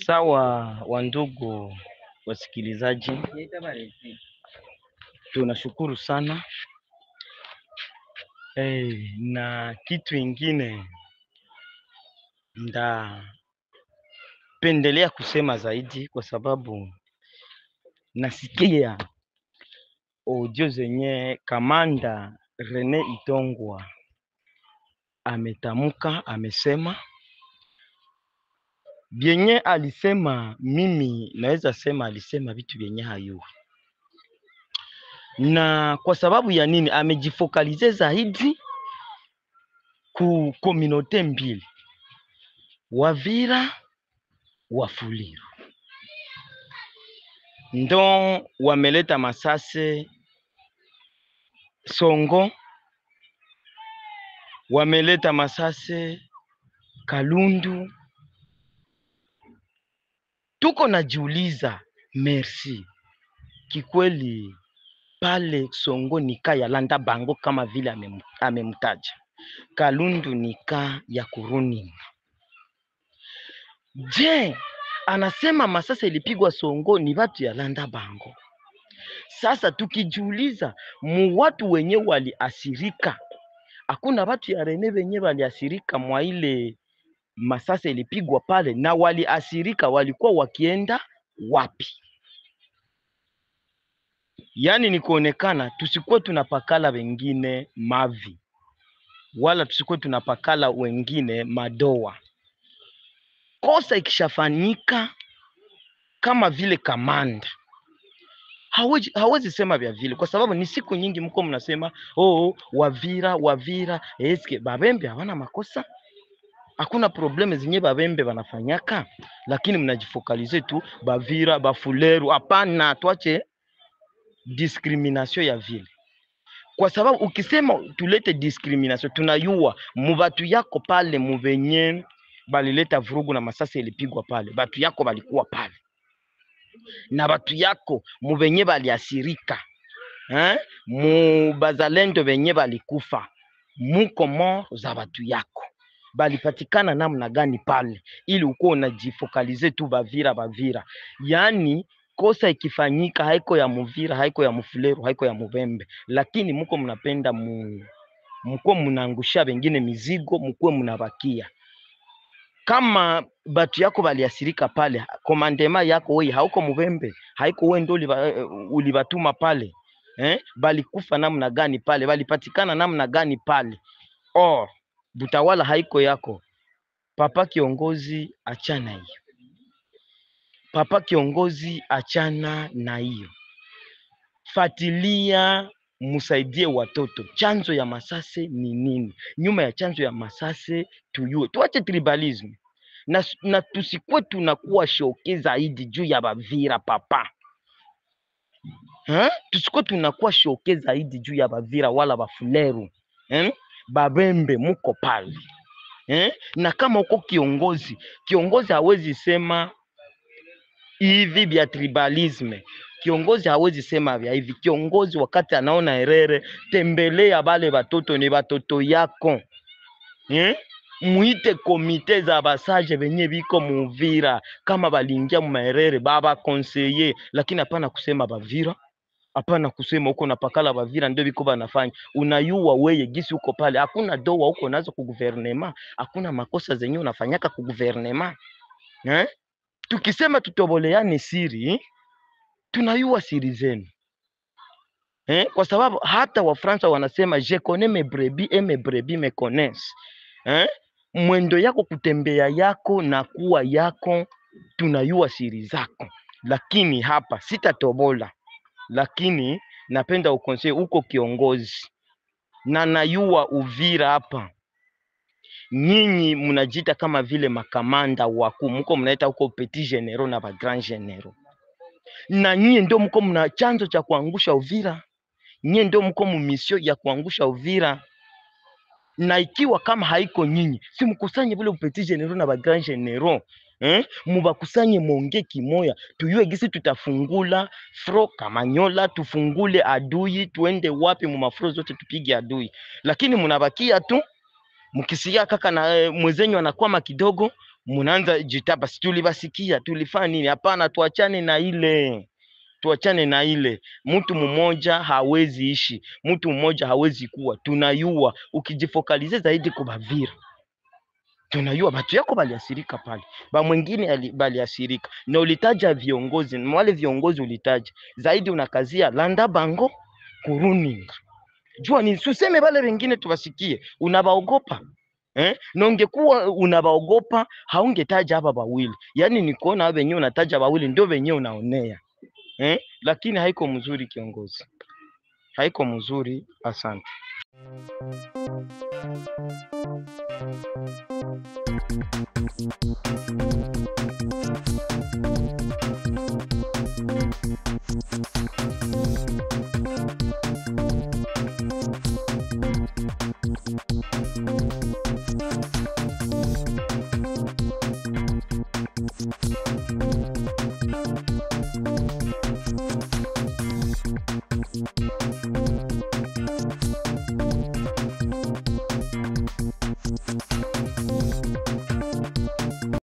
Sawa wandugu wasikilizaji, tunashukuru sana. Na kitu ingine ndapendelea kusema zaidi, kwa sababu nasikia audio zenye Kamanda Rene Itongwa ametamuka, amesema vyenye alisema. Mimi naweza sema alisema vitu vyenye hayo, na kwa sababu ya nini amejifokalize zaidi ku communauté mbili, Wavira Wafuliru, ndo wameleta masase Songo, wameleta masase Kalundu. Tuko najiuliza, merci kikweli pale Songo nika ya landa bango kama vile amemtaja. Kalundu nika ya kuruni. Je, anasema masasa ilipigwa Songo ni watu ya landa bango. Sasa tukijiuliza, watu wenye waliasirika, hakuna watu ya Rene wenye waliasirika mwa ile masasa ilipigwa pale, na waliasirika walikuwa wakienda wapi? Yani ni kuonekana tusikuwe tunapakala wengine mavi, wala tusikuwe tunapakala wengine madoa. Kosa ikishafanyika kama vile kamanda, hawezi sema vya vile, kwa sababu ni siku nyingi mko mnasema Wavira. Eske Babembe hawana makosa? Hakuna probleme zenye Babembe wanafanyaka, lakini mnajifokalize tu Bavira, Bafuleru. Hapana, tuache discrimination ya vile, kwa sababu ukisema tulete discrimination, tunayua mubatu yako pale muvenye balileta vurugu na masasa ilipigwa pale, batu yako balikuwa pale, na batu yako muvenye baliasirika, mubazalendo venye balikufa, muko mort za batu yako balipatikana namna gani pale, ili uko unajifokalize tu Bavira. Yani kosa ikifanyika haiko ya Muvira, haiko ya Mufuleru, haiko ya Mubembe, lakini muko mnapenda mko mnaangusha wengine mizigo, mko mnabakia. Kama batu yako baliasirika pale, komandema yako wewe hauko Mubembe, haiko wewe ndio ulibatuma pale, balikufa namna gani pale, balipatikana namna gani pale? Butawala haiko yako. Papa kiongozi, achana hiyo. Papa kiongozi, achana na hiyo. Fatilia, musaidie watoto. Chanzo ya masase ni nini? Nyuma ya chanzo ya masase tuyue. Tuache tribalism. Na tusikwe tunakuwa shoke zaidi juu ya Bavira papa. Tusikwe tunakuwa shoke zaidi juu ya Bavira wala Bafuleru. Babembe muko pale. Na kama uko kiongozi hawezi sema hivi vya tribalisme. Kiongozi hawezi sema vya hivi. Kiongozi wakati anaona erere, tembelea bale batoto, ni batoto yako. Muite komite za basaje venye biko Muvira, kama balingia mumaerere baba conseiller, lakini hapana kusema Bavira. Hapana kusema uko napakala Bavira ndio biko banafanya. Unayua weye gisi uko pale, hakuna doa uko nazo ku gouvernement, hakuna makosa zenye unafanyaka ku gouvernement. Tukisema tutoboleane siri, tunayua siri zenu. Kwa sababu hata Wafransa wanasema je connais mes brebis et mes brebis me connaissent. Mwendo yako, kutembea yako na kuwa yako, tunayua siri zako. Lakini hapa sitatobola, lakini napenda ukonseye uko kiongozi na nayua Uvira hapa nyinyi mnajiita kama vile makamanda wakuu, mko mnaita huko petit general na ba grand general, na nyinyi ndio mko mna chanzo cha kuangusha Uvira, nyinyi ndio mko mu mission ya kuangusha Uvira. Na ikiwa kama haiko nyinyi, si mkusanye vile petit general na ba grand general, mubakusanye monge kimoya, tuyue gisi tutafungula fro Kamanyola, tufungule adui, tuende wapi mu mafro zote tupige adui. Lakini munabakia tu mkisikia kaka na mwezenyu anakwama kidogo, munaanza jitapa, si tulibasikia tulifanya nini? Hapana, tuachane na ile, tuachane na ile. Mtu mmoja hawezi ishi, mtu mmoja hawezi kuwa. Tunayua ukijifokalize zaidi kubavira, tunayua batu yako baliasirika pale, ba mwingine baliasirika, na ulitaja viongozi, wale viongozi ulitaja zaidi, unakazia Landa Bango, Kuruninga. Jua ni suseme bale wengine tubasikie, unabaogopa. Na ungekuwa unabaogopa haungetaja hapa bawili. Yaani ni kuona hapa wenyewe unataja bawili ndio wenyewe unaonea. Lakini haiko mzuri kiongozi. Haiko mzuri, asante.